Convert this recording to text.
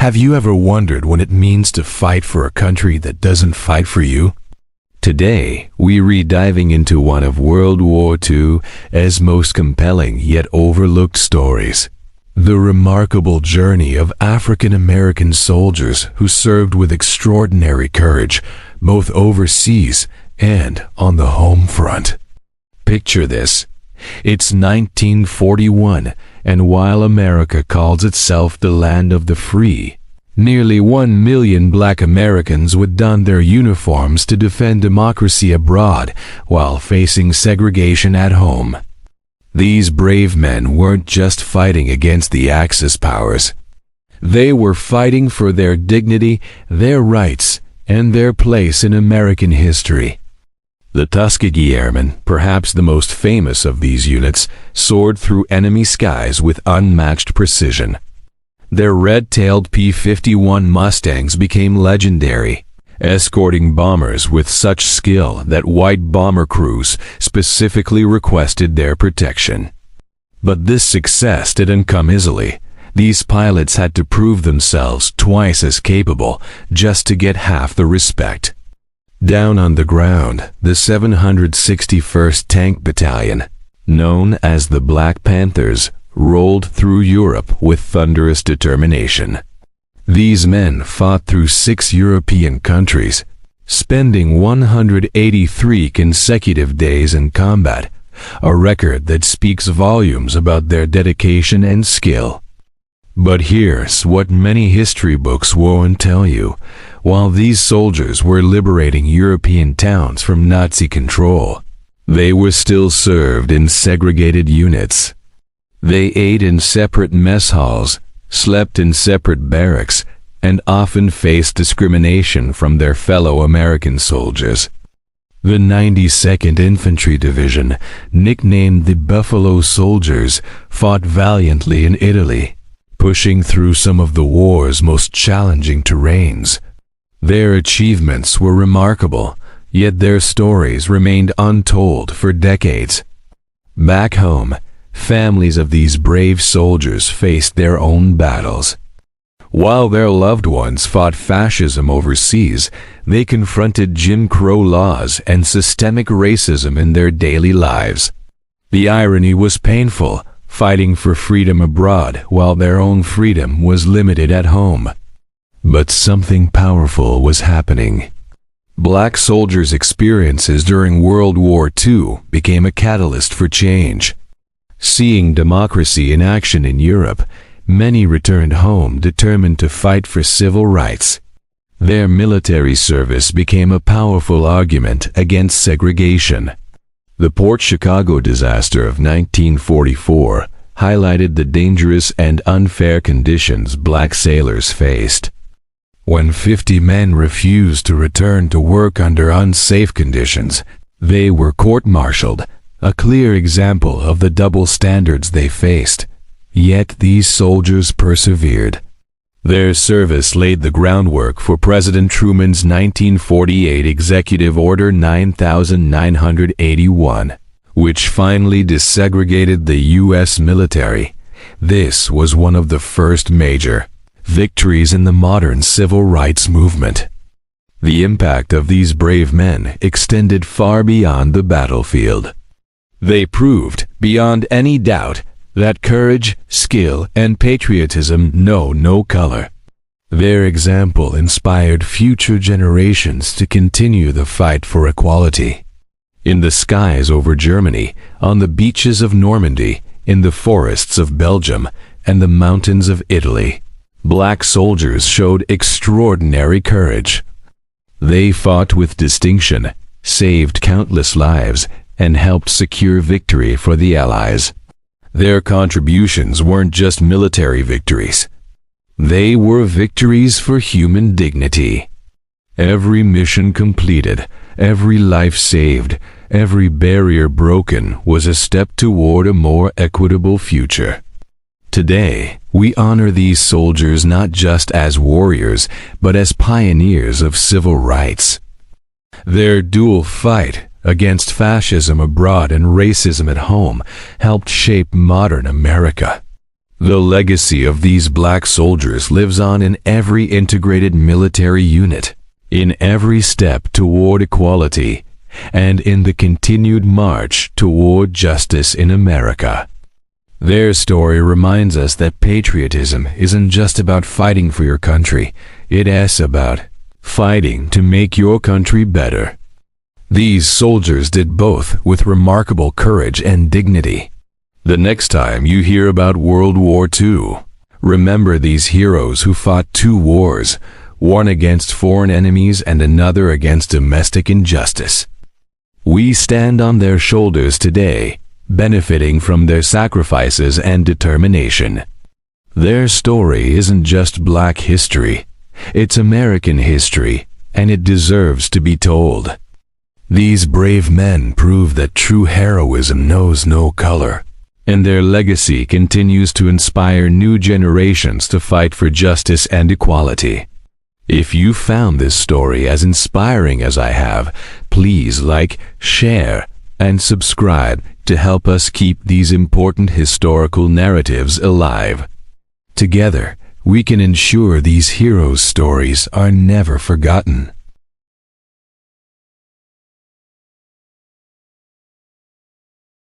Have you ever wondered what it means to fight for a country that doesn't fight for you? Today, we're diving into one of World War II's most compelling yet overlooked stories. The remarkable journey of African American soldiers who served with extraordinary courage, both overseas and on the home front. Picture this. It's 1941, and while America calls itself the land of the free, nearly 1 million black Americans would don their uniforms to defend democracy abroad while facing segregation at home. These brave men weren't just fighting against the Axis powers. They were fighting for their dignity, their rights, and their place in American history. The Tuskegee Airmen, perhaps the most famous of these units, soared through enemy skies with unmatched precision. Their red-tailed P-51 Mustangs became legendary, escorting bombers with such skill that white bomber crews specifically requested their protection. But this success didn't come easily. These pilots had to prove themselves twice as capable just to get half the respect. Down on the ground, the 761st Tank Battalion, known as the Black Panthers, rolled through Europe with thunderous determination. These men fought through 6 European countries, spending 183 consecutive days in combat, a record that speaks volumes about their dedication and skill. But here's what many history books won't tell you. While these soldiers were liberating European towns from Nazi control, they were still served in segregated units. They ate in separate mess halls, slept in separate barracks, and often faced discrimination from their fellow American soldiers. The 92nd Infantry Division, nicknamed the Buffalo Soldiers, fought valiantly in Italy, pushing through some of the war's most challenging terrains. Their achievements were remarkable, yet their stories remained untold for decades. Back home, families of these brave soldiers faced their own battles. While their loved ones fought fascism overseas, they confronted Jim Crow laws and systemic racism in their daily lives. The irony was painful, fighting for freedom abroad while their own freedom was limited at home. But something powerful was happening. Black soldiers' experiences during World War II became a catalyst for change. Seeing democracy in action in Europe, many returned home determined to fight for civil rights. Their military service became a powerful argument against segregation. The Port Chicago disaster of 1944 highlighted the dangerous and unfair conditions black sailors faced. When 50 men refused to return to work under unsafe conditions, they were court-martialed, a clear example of the double standards they faced. Yet these soldiers persevered. Their service laid the groundwork for President Truman's 1948 Executive Order 9981, which finally desegregated the U.S. military. This was one of the first major victories in the modern civil rights movement. The impact of these brave men extended far beyond the battlefield. They proved, beyond any doubt, that courage, skill, and patriotism know no color. Their example inspired future generations to continue the fight for equality. In the skies over Germany, on the beaches of Normandy, in the forests of Belgium, and the mountains of Italy, black soldiers showed extraordinary courage. They fought with distinction, saved countless lives, and helped secure victory for the Allies. Their contributions weren't just military victories. They were victories for human dignity. Every mission completed, every life saved, every barrier broken was a step toward a more equitable future. Today, we honor these soldiers not just as warriors, but as pioneers of civil rights. Their dual fight against fascism abroad and racism at home helped shape modern America. The legacy of these black soldiers lives on in every integrated military unit, in every step toward equality, and in the continued march toward justice in America. Their story reminds us that patriotism isn't just about fighting for your country, it is about fighting to make your country better. These soldiers did both with remarkable courage and dignity. The next time you hear about World War II, remember these heroes who fought 2 wars, one against foreign enemies and another against domestic injustice. We stand on their shoulders today, benefiting from their sacrifices and determination. Their story isn't just black history, it's American history, and it deserves to be told. These brave men prove that true heroism knows no color, and their legacy continues to inspire new generations to fight for justice and equality. If you found this story as inspiring as I have, please like, share, and subscribe to help us keep these important historical narratives alive. Together, we can ensure these heroes' stories are never forgotten.